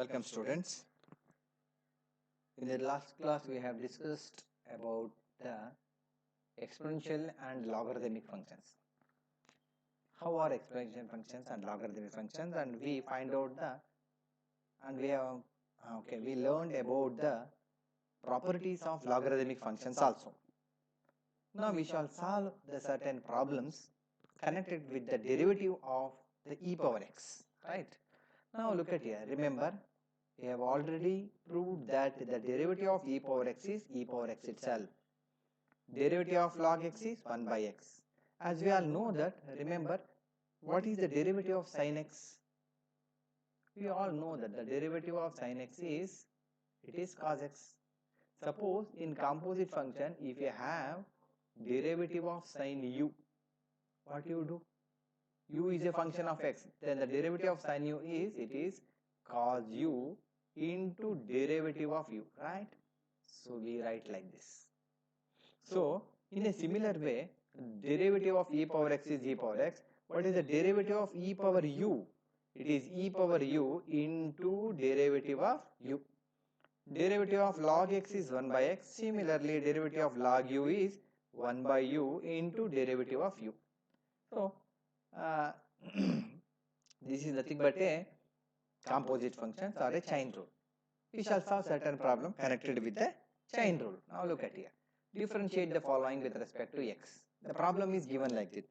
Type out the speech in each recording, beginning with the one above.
Welcome students. In the last class we have discussed about the exponential and logarithmic functions. How are exponential functions and logarithmic functions, and we find out we learned about the properties of logarithmic functions also. Now we shall solve the certain problems connected with the derivative of the e power x, right? Now look at here, remember we have already proved that the derivative of e power x is e power x itself. Derivative of log x is 1 by x. As we all know that, remember, what is the derivative of sin x? We all know that the derivative of sin x is, it is cos x. Suppose in composite function, if you have derivative of sin u, what you do? U is a function of x, then the derivative of sin u is, it is cos u into derivative of u, right? So we write like this. So in a similar way, derivative of e power x is e power x. What is the derivative of e power u? It is e power u into derivative of u. Derivative of log x is 1 by x. Similarly, derivative of log u is 1 by u into derivative of u. So this is nothing but a composite functions or a chain rule. We shall solve certain problem connected with the chain rule. Now look at here. Differentiate the following with respect to x. The problem is given like this.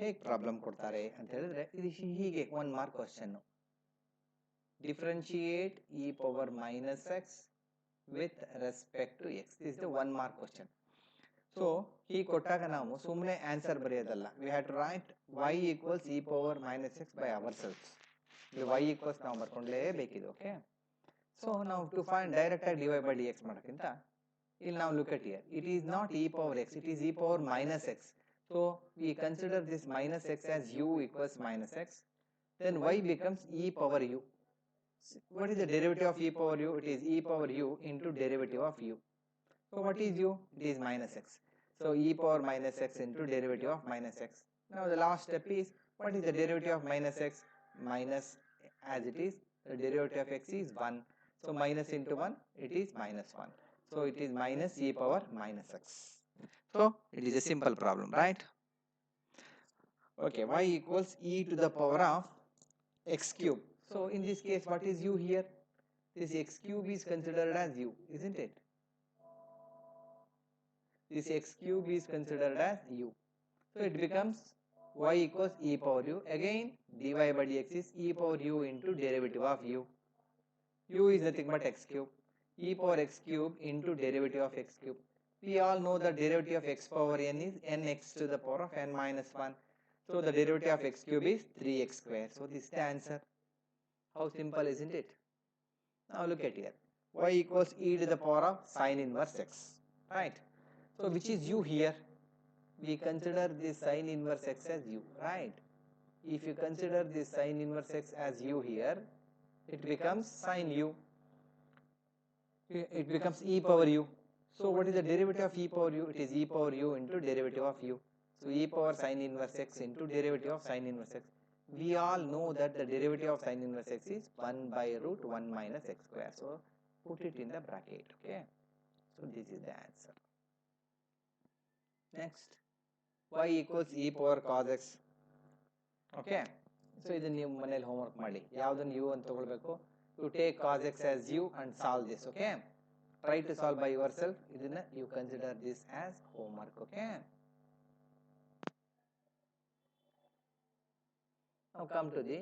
ಹೇಗೆ problem ಕೊಡ್ತಾರೆ ಅಂತ ಹೇಳಿದ್ರೆ ಇದು ಹೀಗೆ 1 mark question. Differentiate e power minus x with respect to x. This is the 1 mark question. So ಹೀಗೆ ಕೊಟ್ಟಾಗ ನಾವು ಸುಮ್ಮನೆ answer ಬರೆಯೋದಲ್ಲ. We have to write y equals e power minus x by ourselves. ಇದು y equals ನಾವು ಬರ್ಕೊಂಡ್ಲೇಬೇಕಿದು. Okay, so ನಾವು to find direct ಆಗಿ dy by dx ಮಾಡೋಕ್ಕಿಂತ ಇಲ್ಲಿ ನಾವು look at here, it is not e power x, it is e power minus x. So we consider this minus x as u equals minus x, then y becomes e power u. What is the derivative of e power u? It is e power u into derivative of u. So what is u? It is minus x. So e power minus x into derivative of minus x. Now the last step is, what is the derivative of minus x? Minus, as it is, the derivative of x is 1. So minus into 1, it is minus 1. So it is minus e power minus x. So it is a simple problem, right? Okay, y equals e to the power of x cube. So in this case, what is u here? This x cube is considered as u, isn't it? This x cube is considered as u. So it becomes y equals e power u. Again, dy by dx is e power u into derivative of u. U is nothing but x cube. E power x cube into derivative of x cube. We all know the derivative of x power n is nx to the power of n minus 1. So the derivative of x cube is 3x square. So this is the answer. How simple, isn't it? Now look at here. Y equals e to the power of sin inverse x. Right? So which is u here? We consider this sin inverse x as u. Right? If you consider this sin inverse x as u here, it becomes sin u. It becomes e power u. So what is the derivative of e power u? It is e power u into derivative of u. So e power sin inverse x into derivative of sin inverse x. We all know that the derivative of sin inverse x is 1 by root 1 minus x square. So put it in the bracket. Okay. So this is the answer. Next, y equals e power cos x. Okay. So ಇದನ್ನು ನೀವು ಮನೇಲಿ homework ಮಾಡಿ. ಯಾವುದನ್ನು u ಅಂತ ತಗೊಳ್ಬೇಕು? You take cos x as u and solve this. Okay. Try to solve by yourself. ಇದನ್ನ you consider this as homework. Okay. Now come to the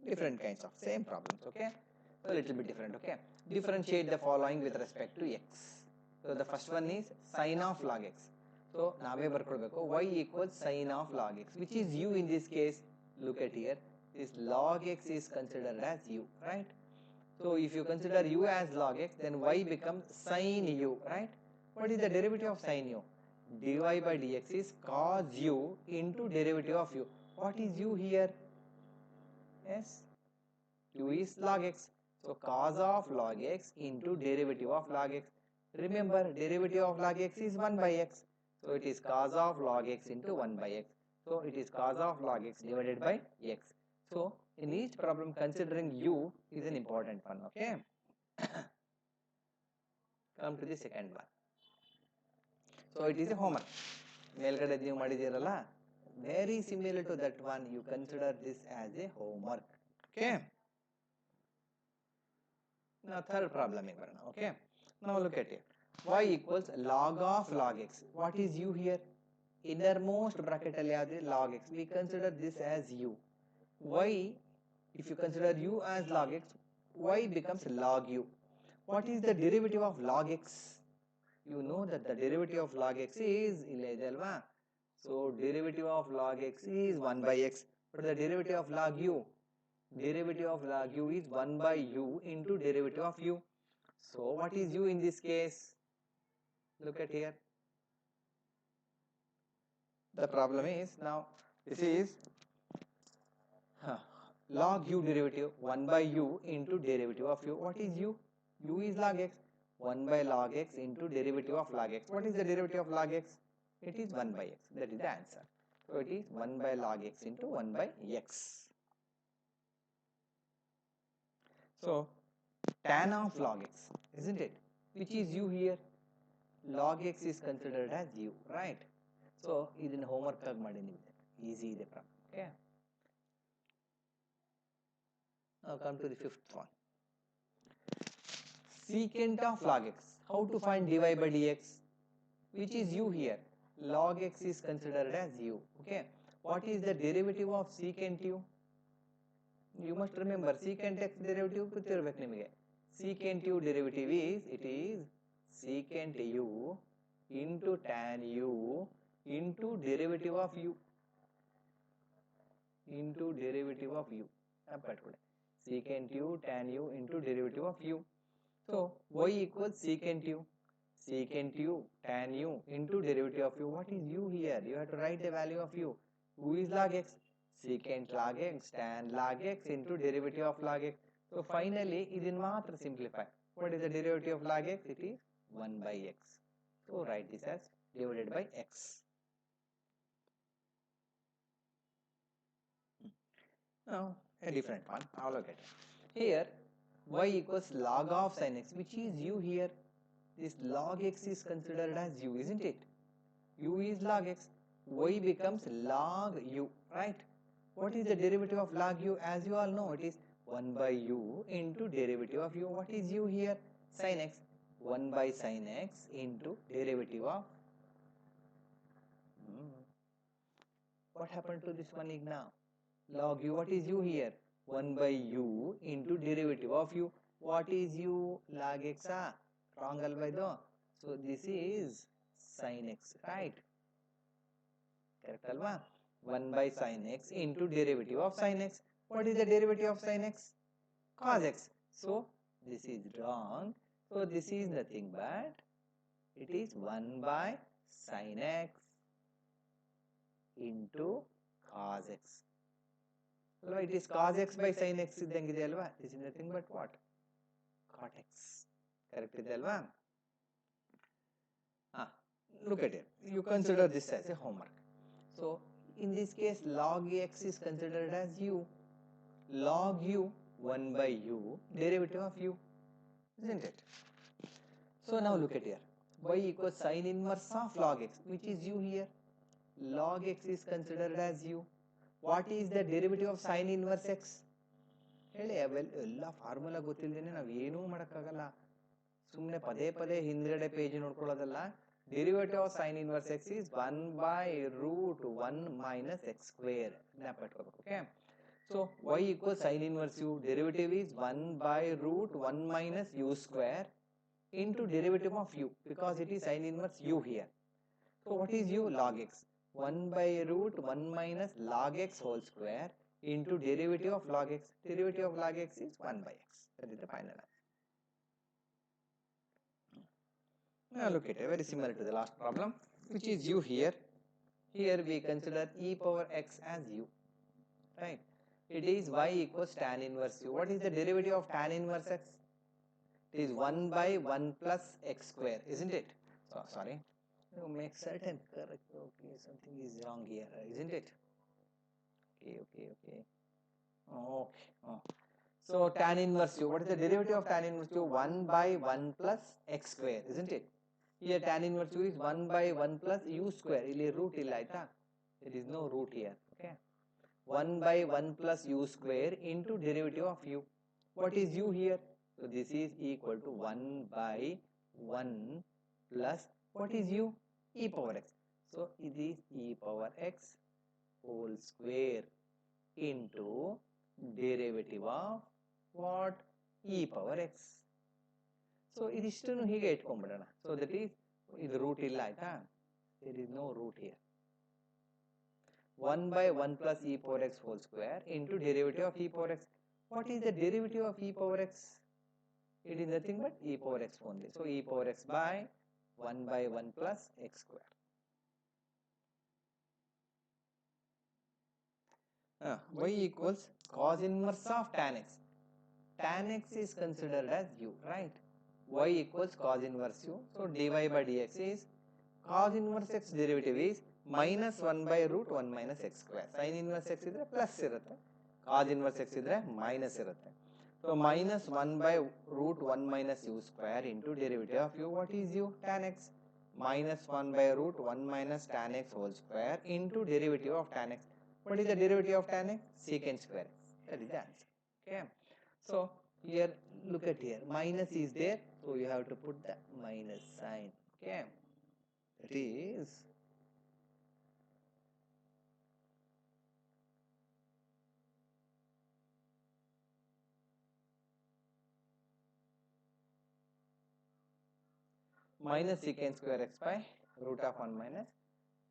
different kinds of same problems. Okay. A little bit different. Okay. Differentiate the following with respect to x. So the first one is sin of log x. So ನಾವೇ ಬರ್ಕೊಳ್ಬೇಕು y equals sin of log x, which is u in this case. Look at here, this log x is considered as u, right? So if you consider u as log x, then y becomes sin u, right? What is the derivative of sin u? Dy by dx is cos u into derivative of u. What is u here? Yes, u is log x. So cos of log x into derivative of log x. Remember, derivative of log x is 1 by x. So it is cos of log x into 1 by x. So it is cos of log x divided by x. So in each problem, considering u is an important one. Okay. Come to the second one. So it is a homework. ಮೇಲ್ಗಡೆ ನೀವು ಮಾಡಿದಿರಲ್ಲ, very similar to that one. You consider this as a homework. Okay. Now third problem is ಬರೋಣ. Okay. Now look at it. Y equals log of log x. What is u here? Innermost bracket ಅಲ್ಲಿ ಯಾವ್ದು log x. We consider this as u. Y, if you consider u as log x, y becomes log u. What is the derivative of log x? You know that the derivative of log x is ಇಲ್ಲ ಇದೆ ಅಲ್ವಾ? So derivative of log x is 1 by x. But the derivative of log u? Derivative of log u is 1 by u into derivative of u. So what is u in this case? Look at here. The problem is now this is log u derivative 1 by u into derivative of u. What is u? U is log x. 1 by log x into derivative of log x. What is the derivative of log x? It is 1 by x. That is the answer. So it is 1 by log x into 1 by x. So tan of log x, isn't it? Which is u here? Log x is considered as u, right? So ಇದನ್ನ homework ಆಗಿ ಮಾಡಿ ನೀವು. Easy ಇದೆ problem. Okay. Now come to the fifth one. Secant of log x. How to find dy by dx? Which is u here? Log x is considered as u. Okay. What is the derivative of secant u? You must remember secant x derivative ಗೊತ್ತಿರಬೇಕು ನಿಮಗೆ. Secant u derivative is, it is secant u into tan u into derivative of u. Into derivative of u. Secant u tan u into derivative of u. So y equals secant u. Secant u tan u into derivative of u. What is u here? You have to write the value of u. U is log x. Secant log x tan log x into derivative of log x. So finally, ಇದನ್ನ ಮಾತ್ರ simplify. What is the derivative of log x? It is 1 by x. So write this as divided by x. Now a different one. Now look at it. Here y equals log of sin x, which is u here. This log x is considered as u, isn't it? U is log x. Y becomes log u, right? What is the derivative of log u? As you all know, it is 1 by u into derivative of u. What is u here? Sin x. 1 by sin x into derivative of what happened to this one now? Log u. What is u here? 1 by u into derivative of u. What is u? Log x. Wrong alva idu. So this is sin x, right? Correct alva? 1 by sin x into derivative of sin x. What is the derivative of sin x? Cos x. So this is wrong. So this is nothing but it is 1 by sin x into cos x. So it is cos x by sin x ಇದ್ದಂಗಿದೆ ಅಲ್ವಾ? This is nothing but what? Cot x. Correct ಇದೆ ಅಲ್ವಾ? Look at it. You consider this as a homework. So in this case, log x is considered as u. Log u 1 by u derivative of u, isn't it? So now look at here. Y equals sin inverse of log x, which is u here. Log x is considered as u. What is the derivative of sin inverse x? ಹೇಳಿ ಎಲ್ಲ formula ಗೊತ್ತಿಲ್ಲದೇನೆ ನಾವು ಏನೂ ಮಾಡೋಕ್ಕಾಗಲ್ಲ. ಸುಮ್ಮನೆ ಪದೇ ಪದೇ ಹಿಂದ್ಗಡೆ page ನೋಡ್ಕೊಳ್ಳೋದಲ್ಲ. Derivative of sin inverse x is 1 by root 1 minus x square. Okay. So y equals sin inverse u. Derivative is 1 by root 1 minus u square into derivative of u, because it is sin inverse u here. So what is u? Log x. 1 by root 1 minus log x whole square into derivative of log x. Derivative of log x is 1 by x. That is the final answer. Now look at it, very similar to the last problem, which is u here. Here we consider e power x as u, right? It is y equals tan inverse u. What is the derivative of tan inverse x? It is 1 by 1 plus x square, isn't it? So sorry, you make certain correct. Okay, something is wrong here, isn't it? Okay. Okay. So tan inverse u, what is the derivative of tan inverse u? 1 by 1 plus x square, isn't it? Here tan inverse u is 1 by 1 plus u square. ಇಲ್ಲಿ root ಇಲ್ಲ ಆಯ್ತಾ? There is no root here. Okay. 1 by 1 plus u square into derivative of u. What is u here? So this is equal to 1 by 1 plus, what is u? E power x. So it is e power x whole square into derivative of what? E power x. So ಇದಿಷ್ಟನ್ನು ಹೀಗೆ ಇಟ್ಕೊಂಡ್ಬಿಡೋಣ. So that is, ಇದು root ಇಲ್ಲ ಆಯ್ತಾ? There is no root here. 1 by 1 plus e power x whole square into derivative of e power x. What is the derivative of e power x? It is nothing but e power x only. So e power x by 1 by 1 plus x square. Y equals cos inverse of tan x. Tan x is considered as u, right? Y equals cos inverse u. So dy by dx is cos inverse x derivative is minus 1 by root 1 minus x square. Sin inverse x idre plus irutte. Cos inverse x idre minus irutte. So minus 1 by root 1 minus u square into derivative of u. What is u? Tan x. Minus 1 by root 1 minus tan x whole square into derivative of tan x. What is the derivative of tan x? Secant square x. That is the answer. Okay. So here, look at here. Minus is there. So you have to put the minus sign. Okay. That is minus secant square x by root of 1 minus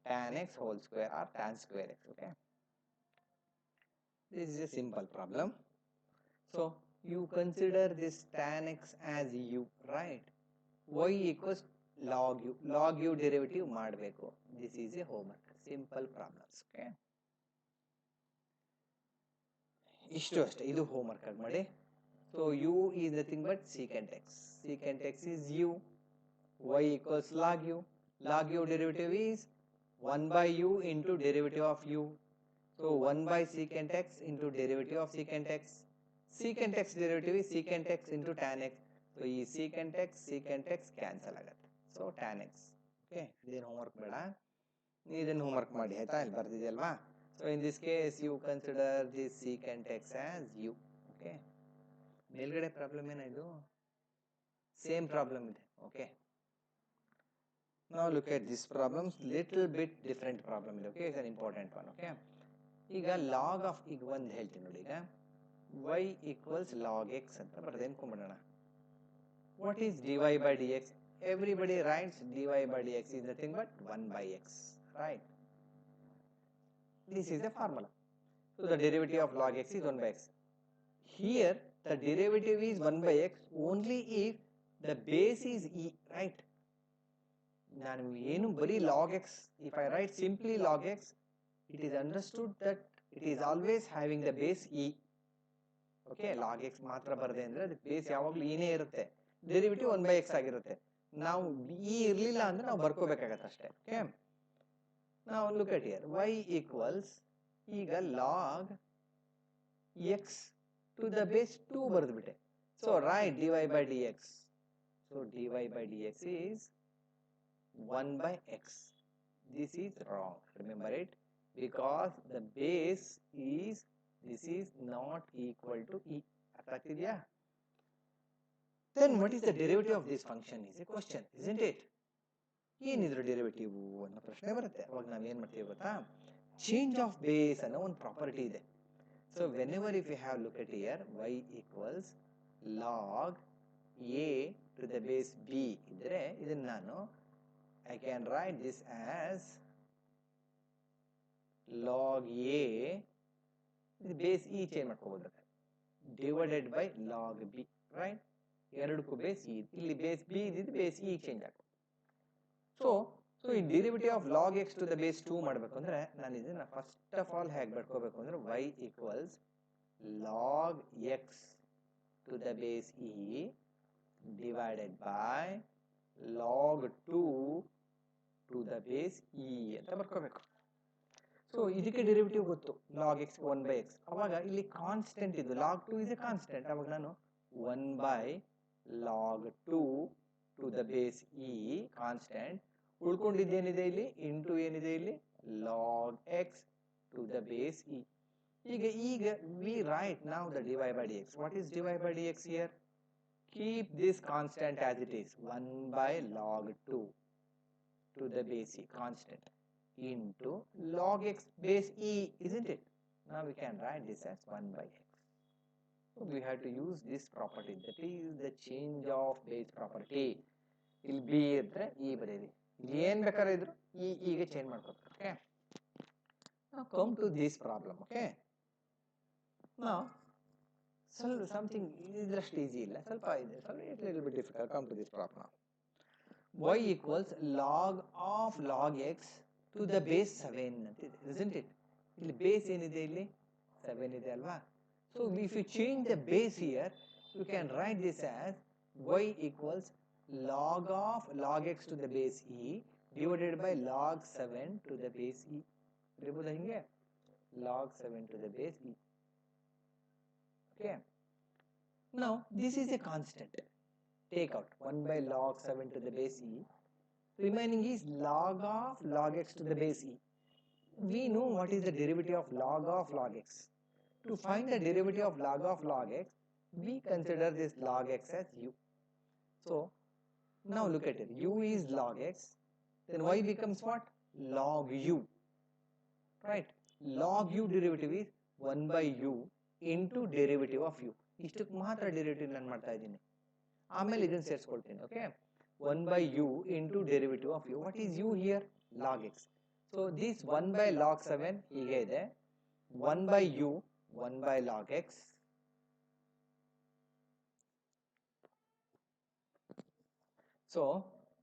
tan x whole square or tan square x. Okay. This is a simple problem. So you consider this tan x as u, right? Y equals log u. Log u derivative ಮಾಡಬೇಕು. This is a homework. Simple problems. Okay. ಇಷ್ಟು ಅಷ್ಟೇ, ಇದು homework ಆಗಿ ಮಾಡಿ. So u is nothing but secant x. Secant x is u. Y equals log u. Log u derivative is 1 by u into derivative of u. So 1 by secant x into derivative of secant x. Secant x derivative is secant x into tan x. So ಈ secant x cancel ಆಗುತ್ತೆ. So tan x. Okay, ಇದೇನು homework ಬೇಡ, ಇದನ್ನು homework ಮಾಡಿ ಆಯ್ತಾ, ಇಲ್ಲಿ ಬರ್ದಿದೆಯಲ್ವಾ. So in this case you consider this secant x as u. Okay, ಮೇಲ್ಗಡೆ problem ಏನಾಯ್ತು? ಸೇಮ್ ಪ್ರಾಬ್ಲಮ್ ಇದೆ. Okay, now look at this problem, little bit different problem ಇದೆ. Okay, it's an important one. Okay, ಈಗ log of, ಈಗ ಒಂದು ಹೇಳ್ತೀನಿ ನೋಡಿ, ಈಗ y equals log x ಅಂತ ಬರ್ದೇನ್ಕೊಂಡ್ಬಿಡೋಣ. What is dy by dx? Everybody writes dy by dx is nothing but 1 by x, right? This is the formula. So the derivative of log x is 1 by x. Here the derivative is 1 by x only if the base is e, right? ನಾನು ಏನು ಬರೀ log x, if I write simply log x, it is understood that it is always having the base e. Okay, log x ಮಾತ್ರ ಬರದೆ ಅಂದ್ರೆ ಅದಕ್ಕೆ base ಯಾವಾಗಲೂ e ನೇ ಇರುತ್ತೆ, ಡೆರಿವೇಟಿವ್ 1 by x ಆಗಿರುತ್ತೆ. ನಾವು e ಇರಲಿಲ್ಲ ಅಂದ್ರೆ ನಾವು ಬರ್ಕೋಬೇಕಾಗತ್ತೆ ಅಷ್ಟೇ. Okay, now look at here, y equals, ಈಗ log x to the base 2 ಬರೆದ್ಬಿಟ್ಟೆ. So write dy by dx. So dy by dx is 1 by x. This is wrong, remember it, because the base is, this is not equal to e. ಅರ್ಥ ಆಗ್ತಿದೆಯಾ? Then what is the derivative of this function is a question, isn't it? ಏನಿದ್ರು derivative ಅನ್ನೋ ಪ್ರಶ್ನೆ ಬರುತ್ತೆ. ಅವಾಗ ನಾವು ಏನು ಮಾಡ್ತೀವಿ ಗೊತ್ತಾ, ಚೇಂಜ್ ಆಫ್ ಬೇಸ್ ಅನ್ನೋ ಒಂದು ಪ್ರಾಪರ್ಟಿ ಇದೆ. So whenever if you have look at here, y equals log a to the base b ಇದ್ರೆ ಇದನ್ನ ನಾನು I can write this as log a, ಇದು ಬೇಸ್ e ಚೇಂಜ್ ಮಾಡ್ಕೋಬಹುದು, divided by log b, right? ಎರಡಕ್ಕೂ base e, ಇಲ್ಲಿ base b ಇದ್ದು base e change ಆಗುತ್ತೆ. So ಈ derivative of log x to the base 2 ಮಾಡಬೇಕು ಅಂದ್ರೆ ನಾನು ಇದನ್ನ ಫಸ್ಟ್ ಆಫ್ ಆಲ್ ಹೇಗೆ ಬರ್ಕೋಬೇಕು ಅಂದ್ರೆ y equals log x to the base e divided by log 2 to the base e ಅಂತ ಬರ್ಕೋಬೇಕು. ಸೊ ಇದಕ್ಕೆ ಡೆರಿವೇಟಿವ್ ಗೊತ್ತು ಲಾಗ್ ಎಕ್ಸ್ 1/x. ಅವಾಗ ಇಲ್ಲಿ ಕಾನ್ಸ್ಟೆಂಟ್ ಇದು ಲಾಗ್ 2 ಇಸ್ ಎ ಕಾನ್ಸ್ಟೆಂಟ್. ಅವಾಗ ನಾನು 1/log 2 to the base e constant. ಉಳ್ಕೊಂಡಿದ್ದೇನಿದೆ ಇಲ್ಲಿ ಇಂಟು ಏನಿದೆ ಇಲ್ಲಿ log x to the base e. ಈಗ we write now the dy by dx. What is dy by dx here? Keep this constant as it is, 1/log 2 to the base e constant into log x base e, isn't it? Now we can write this as 1/x. So we have to use this property, that is the change of base property. ಇಲ್ಲಿ b ಇದ್ರೆ e ಬರೀರಿ, ಇಲ್ಲಿ ಏನ್ ಬೇಕಾದ್ರೆ ಇದ್ರು ಗೆ change ಮಾಡ್ಕೊತಾರೆ. Okay, now come to this problem. Okay, now something just easy illa, ಸ್ವಲ್ಪ ಇದೆ, ಸ್ವಲ್ಪ a little bit difficult. Come to this problem. Y equals log of log x to the base 7 ಅಂತಿದೆ, isn't it? ಇಲ್ಲಿ base ಏನಿದೆ, ಇಲ್ಲಿ 7 ಇದೆ ಅಲ್ವಾ? So if you change the base here, you can write this as y equals log of log x to the base e divided by log 7 to the base e. ಬರೀಬಹುದಾ ಹಿಂಗೆ? log 7 to the base e. Okay, now this is a constant. Take out 1/log 7 to the base e. Remaining is log of log x to the base e. We know what is the derivative of log x. To find the derivative of log x, we consider this log x as u. So now look at it. U is log x, then y becomes what? Log u. Right? Log u derivative is 1/u into derivative of u. ಇಷ್ಟಕ್ಕೆ ಮಾತ್ರ derivative ನಾನು ಮಾಡ್ತಾ ಇದ್ದೀನಿ, ಆಮೇಲೆ ಇದನ್ನು ಸೇರಿಸ್ಕೊಳ್ತೀನಿ. Okay, 1/u into derivative of u. What is u here? Log x. So this 1/log 7 ಹೀಗೆ ಇದೆ, 1/u 1/log x. So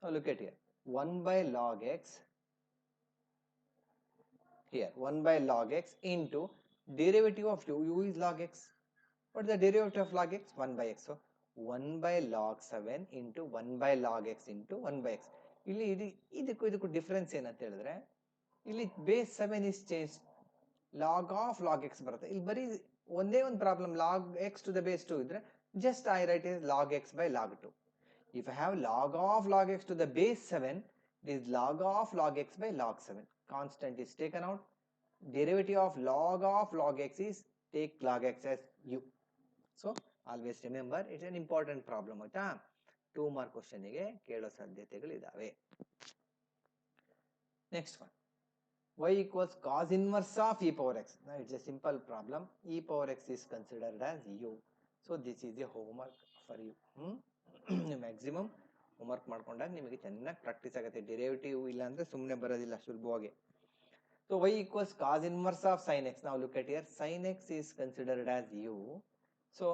now look at here, 1/log x here, 1/log x into derivative of u. U is log x. What is the derivative of log x? 1/x. So 1/log 7 into 1/log x into 1/x. ಇಲ್ಲಿ ಇದಕ್ಕೂ difference ಏನಂತ ಹೇಳಿದ್ರೆ, ಇಲ್ಲಿ base 7 is change, log of log x ಬರುತ್ತೆ. ಇಲ್ಲಿ ಬರೀ ಒಂದೇ ಒಂದು problem, log x to the base 2 ಇದ್ರೆ just I write is log x by log 2. If I have log of log x to the base 7, it is log of log x by log 7. Constant is taken out. Derivative of log x is take log x as u. So always remember, it's an important problem. ಆಯ್ತಾ? 2 mark question ಗೆ ಕೇಳೋ ಸಾಧ್ಯತೆಗಳಿದಾವೆ. Next one, y equals cos inverse of e power x. Now it's a simple problem. E power x is considered as u. So this is a homework for you. ನೀವು maximum homework ಮಾಡ್ಕೊಂಡಾಗ ನಿಮಗೆ ಚೆನ್ನಾಗಿ practice ಆಗುತ್ತೆ. Derivative ಇಲ್ಲ ಅಂದ್ರೆ ಸುಮ್ಮನೆ ಬರೋದಿಲ್ಲ ಸುಲಭವಾಗಿ. So y equals cos inverse of sin x. Now look at here, sin x is considered as u. So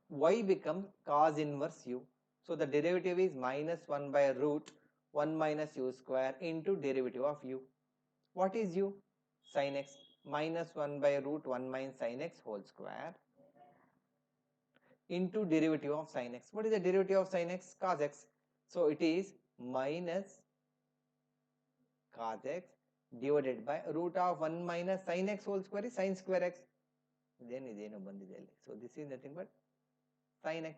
y becomes cos inverse u. So the derivative is minus 1/√1 minus u square into derivative of u. What is u? Sin x. Minus 1/√1 minus sin x whole square into derivative of sin x. What is the derivative of sin x? Cos x. So it is minus cos x divided by root of 1 minus sin x whole square is sin square x. Then iದೇನು ಬಂದಿದೆ ಅಲ್ಲಿ. So this is nothing but sin x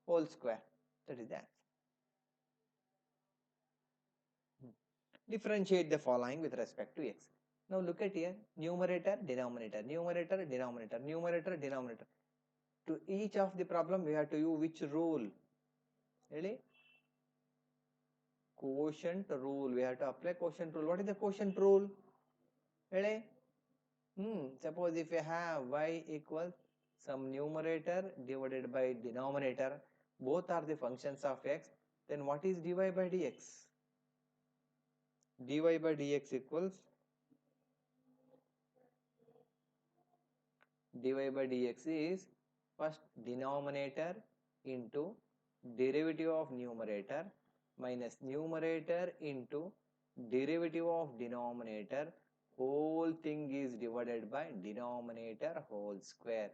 whole square. That is that. Differentiate the following with respect to x. Now look at here, numerator, denominator, numerator, denominator, numerator, denominator. To each of the problem we have to use which rule? Really? Quotient rule. We have to apply quotient rule. What is the quotient rule? Really? Suppose if you have y equals some numerator divided by denominator, both are the functions of x, then what is dy by dx? Dy by dx equals, dy by dx is first denominator into derivative of numerator minus numerator into derivative of denominator, whole thing is divided by denominator whole square.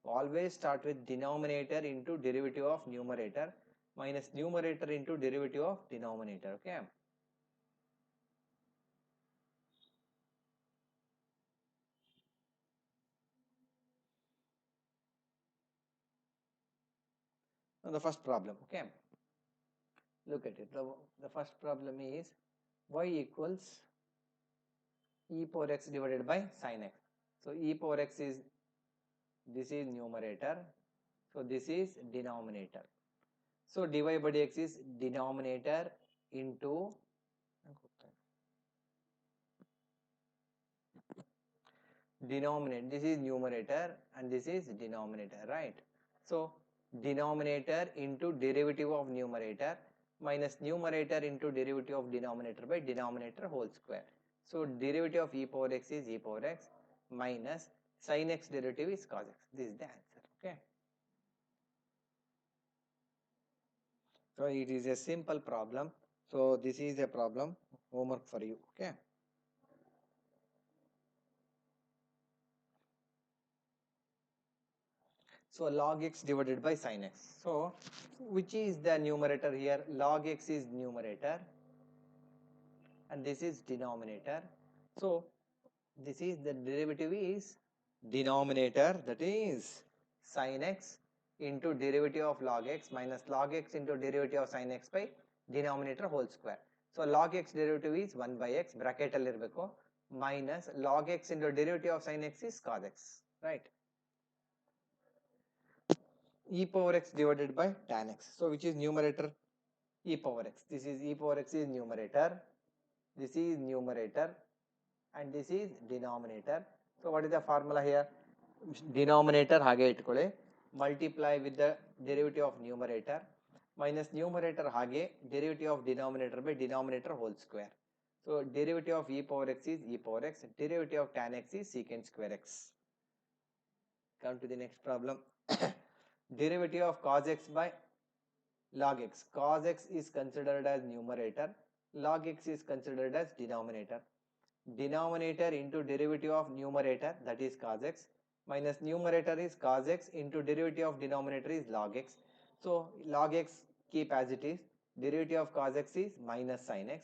Always start with denominator into derivative of numerator minus numerator into derivative of denominator. Okay, the first problem. Okay, look at it. The first problem is y equals e power x divided by sin x. So e power x is, this is numerator, so this is denominator. So dy by dx is denominator into denominator, this is numerator and this is denominator, right? So denominator into derivative of numerator minus numerator into derivative of denominator by denominator whole square. So derivative of e power x is e power x minus sin x derivative is cos x. This is the answer. Okay, so it is a simple problem. So this is a problem homework for you. Okay, so log x divided by sin x. So which is the numerator here? Log x is numerator and this is denominator. So this is the derivative is denominator, that is sin x into derivative of log x minus log x into derivative of sin x by denominator whole square. So log x derivative is 1 by x bracket alli irbeku minus log x into derivative of sin x is cos x, right? E power x divided by tan x. So which is numerator? E power x. This is e power x is numerator. This is numerator and this is denominator. So what is the formula here? Denominator hage itಕೊಳ್ಳಿ, multiply with the derivative of numerator minus numerator hage derivative of denominator by denominator whole square. So derivative of e power x is e power x, derivative of tan x is secant square x. Come to the next problem. Derivative of cos x by log x. Cos x is considered as numerator, log x is considered as denominator. Denominator into derivative of numerator, that is cos x, minus numerator is cos x into derivative of denominator is log x. So log x keep as it is, derivative of cos x is minus sin x,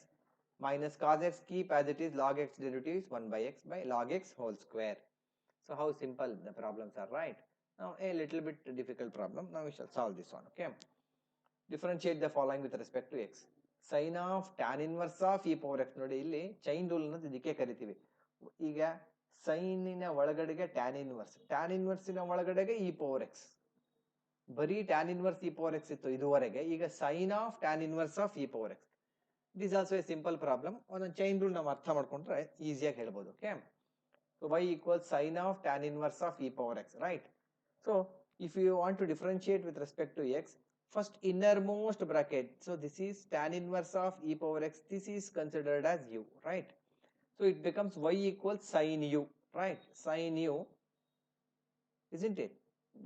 minus cos x keep as it is, log x derivative is 1 by x by log x whole square. So how simple the problems are, right? Now a little bit difficult problem. Now we shall solve this one. Okay, differentiate the following with respect to x. Sin of tan inverse of e power x. ನೋಡಿ ಇಲ್ಲಿ chain rule ಅನ್ನೋದು ಇದಕ್ಕೆ ಕರಿತೀವಿ. ಈಗ ಸೈನಿನ ಒಳಗಡೆಗೆ tan inverse, tan ಇನ್ವರ್ಸಿನ ಒಳಗಡೆಗೆ e power x, ಬರೀ tan inverse e power x ಇತ್ತು ಇದುವರೆಗೆ. ಈಗ sine of tan inverse of e power x. This also a simple problem. ಒಂದೊಂದು ಚೈನ್ ರೂಲ್ ನಾವು ಅರ್ಥ ಮಾಡ್ಕೊಂಡ್ರೆ ಈಸಿಯಾಗಿ ಹೇಳ್ಬೋದು. Okay, so y equals sin of tan inverse of e power x, right? So if you want to differentiate with respect to x, first innermost bracket, so this is tan inverse of e power x, this is considered as u, right? So it becomes y equals sin u, right? Sin u, isn't it?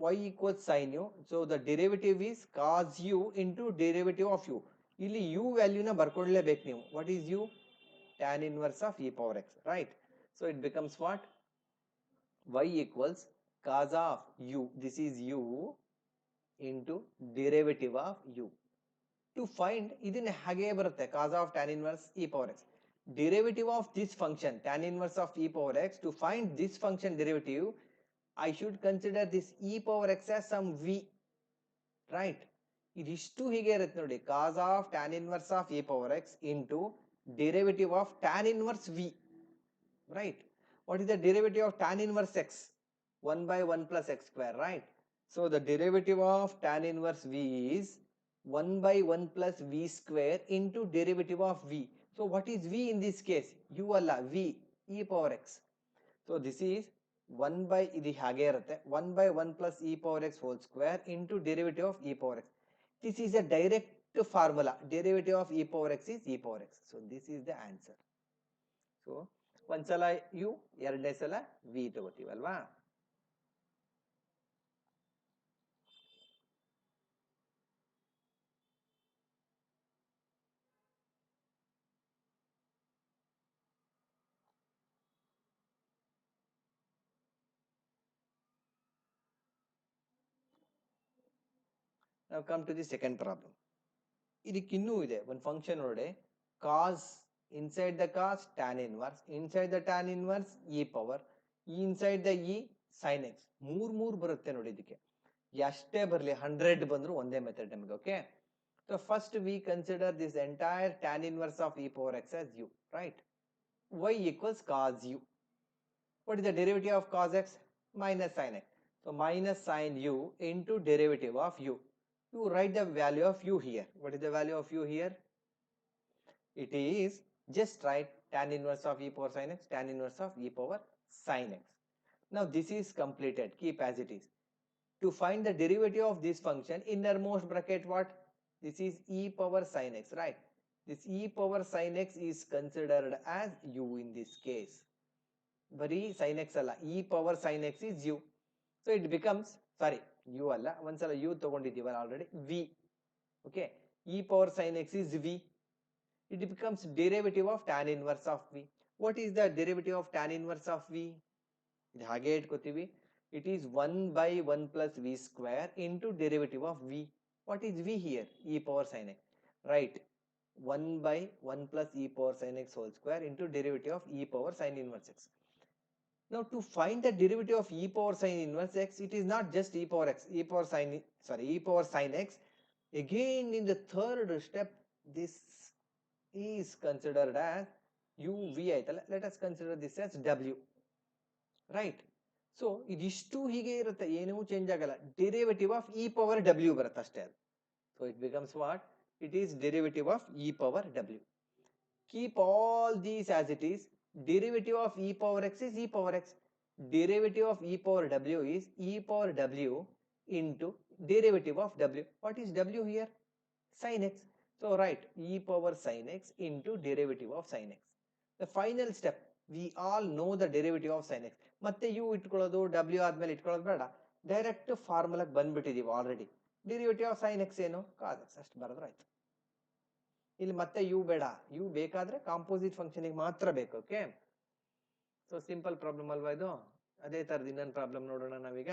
Y equals sin u, so the derivative is cos u into derivative of u. ಇಲ್ಲಿ u value na ಬರ್ಕೊಳ್ಳೇಬೇಕು ನೀವು. What is u? Tan inverse of e power x, right? So it becomes what? Y equals cos of u, this is u, into derivative of u. To find, ಇದನ್ನ ಹಾಗೆ ಬರುತ್ತೆ, cos of tan inverse e power x. Derivative of this function, tan inverse of e power x, to find this function derivative, I should consider this e power x as some v, right? ಇದಿಷ್ಟು ಹೀಗೆ ಇರುತ್ತೆ ನೋಡಿ, cos of tan inverse of e power x into derivative of tan inverse v, right? What is the derivative of tan inverse x? 1 by 1 plus x square, right? So the derivative of tan inverse v is 1 by 1 plus v square into derivative of v. So what is v in this case? u alla, v, e power x. So this is 1 by, idi hage irutte, 1 by 1 plus e power x whole square into derivative of e power x. This is a direct formula. Derivative of e power x is e power x. So this is the answer. So ಒಂದ್ಸಲ u, ಎರಡನೇ ಸಲ v ತಗೋತೀವಲ್ವಾ? Now come to the second problem. ಇದಕ್ಕೆ ಇನ್ನೂ ಇದೆ ಒಂದು function ನೋಡಿ, cos, inside the cos tan inverse, inside the tan inverse e power, inside the e sin x, ಮೂರ್ ಬರುತ್ತೆ ನೋಡಿ ಇದಕ್ಕೆ. ಎಷ್ಟೇ ಬರಲಿ 100 ಬಂದರೂ ಒಂದೇ ಮೆಥಡ್ ನಮಗೆ. Okay, so first we consider this entire tan inverse of e power x as u, right? Y equals cos u. What is the derivative of cos x? Minus sin x. So minus sin u into derivative of u. You write the value of u here. What is the value of u here? It is just write tan inverse of e power sin x, tan inverse of e power sin x. Now this is completed. Keep as it is. To find the derivative of this function, innermost bracket what? This is e power sin x, right? This e power sin x is considered as u in this case. Bari sin x alla, e power sin x is u. So it becomes, sorry, u alla, once u tagondidivalla already, v. Okay, e power sin x is v. It becomes derivative of tan inverse of v. What is the derivative of tan inverse of v? ಇದು ಹಾಗೆ ಇಟ್ಕೋತೀವಿ. It is 1 by 1 plus v square into derivative of v. What is v here? E power sin x. Right. 1 by 1 plus e power sin x whole square into derivative of e power sin inverse x. Now to find the derivative of e power sin inverse x, it is not just e power x, e power sin x. Again in the third step, this is considered as u v ಆಯ್ತಲ್ಲ. Let us consider this as w. Right. So ಇದಿಷ್ಟು ಹೀಗೆ ಇರುತ್ತೆ, ಏನೂ change ಆಗಲ್ಲ. Derivative of e power W ಬರುತ್ತೆ ಅಷ್ಟೇ ಅದು. So it becomes what? It is derivative of e power W. Keep all these as it is. Derivative of e power x is e power x. Derivative of e power w is e power w into derivative of w. What is w here? Sin x. So write e power sin x into derivative of sin x. The final step, we all know the derivative of sin x. ಮತ್ತೆ u ಇಟ್ಕೊಳ್ಳೋದು w ಆದ್ಮೇಲೆ ಇಟ್ಕೊಳ್ಳೋದು ಬೇಡ, direct ಫಾರ್ಮುಲಾಗೆ ಬಂದ್ಬಿಟ್ಟಿದೀವಿ already. Derivative of sin x ಏನು? cos x. ಅಷ್ಟು ಬರೆದ್ರೆ ಆಯ್ತು. ಇಲ್ಲಿ ಮತ್ತೆ u ಬೇಡ, u ಬೇಕಾದ್ರೆ ಕಾಂಪೋಸಿಟ್ ಫಂಕ್ಷನ್ಗೆ ಮಾತ್ರ ಬೇಕು. ಓಕೆ, ಸೊ ಸಿಂಪಲ್ ಪ್ರಾಬ್ಲಮ್ ಅಲ್ವಾ ಇದು? ಅದೇ ತರದ ಇನ್ನೊಂದು ಪ್ರಾಬ್ಲಮ್ ನೋಡೋಣ ನಾವೀಗ.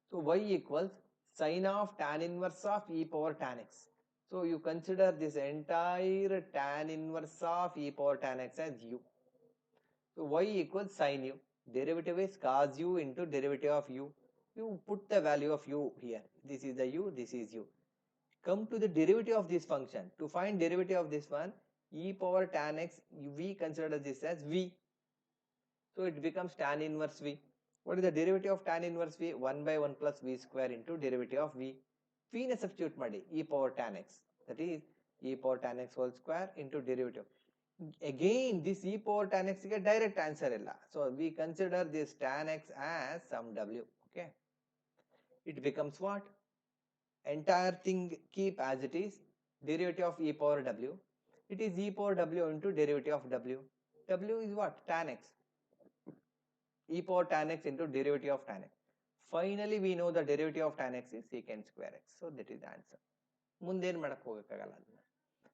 So y equals sin of tan inverse of e power tan x. So you consider this entire tan inverse of e power tan x as u. So y equals sin u. Derivative is cos u into derivative of u. You put the value of u here. This is the u, this is u. Come to the derivative of this function. To find derivative of this one, e power tan x, we consider this as v. So it becomes tan inverse v. What is the derivative of tan inverse v? 1 by 1 plus v square into derivative of v. v ನ substitute ಮಾಡಿ, e power tan x. That is e power tan x whole square into derivative. Again this e power tan x ಗೆ direct answer ಇಲ್ಲ. So we consider this tan x as some w. Okay, it becomes what? Entire thing keep as it is. Derivative of e power w. It is e power w into derivative of w. W is what? Tan x. E power tan x into derivative of tan x. Finally we know the derivative of tan x is secant square x. So that is the answer. ಮುಂದೇನು ಮಾಡಕ್ಕೆ ಹೋಗಕ್ಕಾಗಲ್ಲ ಅದನ್ನ.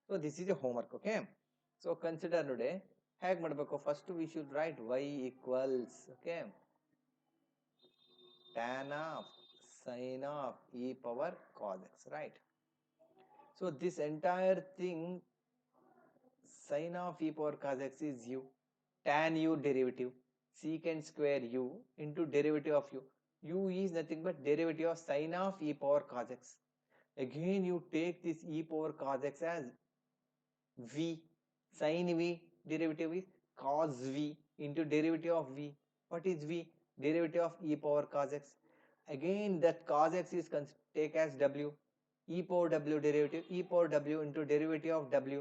So this is a homework. Okay, so consider ನೋಡಿ ಹೇಗೆ ಮಾಡಬೇಕು. First we should write y equals, okay, tan of sin of e power cos x, right? So this entire thing sin of e power cos x is u, tan u derivative, secant square u into derivative of u. U is nothing but derivative of sin of e power cos x. Again you take this e power cos x as v, sin v, derivative is cos v into derivative of v. What is v? Derivative of e power cos x. Again that cos x is take as w, e power w derivative, e power w into derivative of w.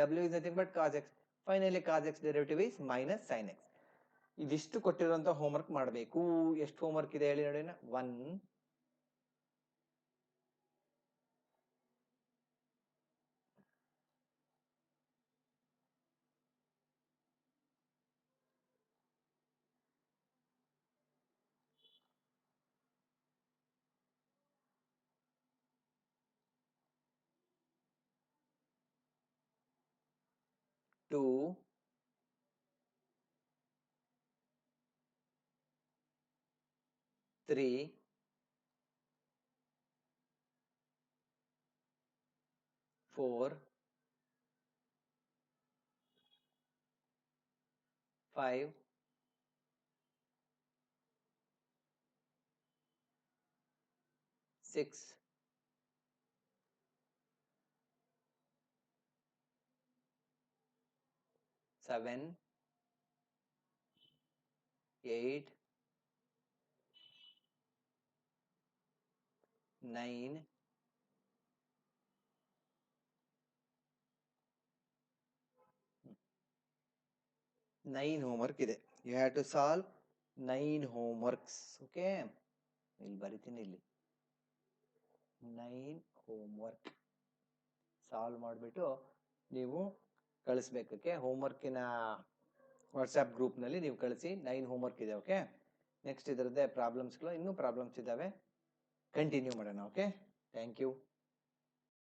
W is nothing but cos x. Finally cos x derivative is minus sin x. ಇದಿಷ್ಟು ಕೊಟ್ಟಿರುವಂತ homework ಮಾಡಬೇಕು. ಎಷ್ಟು homework ಇದೆ ಹೇಳಿ ನೋಡೋಣ. 1, 2, 3, 4, 5, 6, 7, 8, 9, 9 homework ಇದೆ. You have to solve 9 homeworks. Okay, ಇಲ್ಲಿ ಬರಿತೀನಿ, ಇಲ್ಲಿ 9 ಹೋಮ್ವರ್ಕ್ ಸಾಲ್ವ್ ಮಾಡಿಬಿಟ್ಟು ನೀವು ಕಳಿಸ್ಬೇಕು. ಓಕೆ, ಹೋಮ್ವರ್ಕಿನ ವಾಟ್ಸ್ಆ್ಯಪ್ ಗ್ರೂಪ್ನಲ್ಲಿ ನೀವು ಕಳಿಸಿ. 9 ಹೋಮ್ವರ್ಕ್ ಇದೆ. ಓಕೆ, ನೆಕ್ಸ್ಟ್ ಇದರದ್ದೇ ಪ್ರಾಬ್ಲಮ್ಸ್ಗಳು, ಇನ್ನೂ ಪ್ರಾಬ್ಲಮ್ಸ್ ಇದ್ದಾವೆ, ಕಂಟಿನ್ಯೂ ಮಾಡೋಣ. Okay, thank you.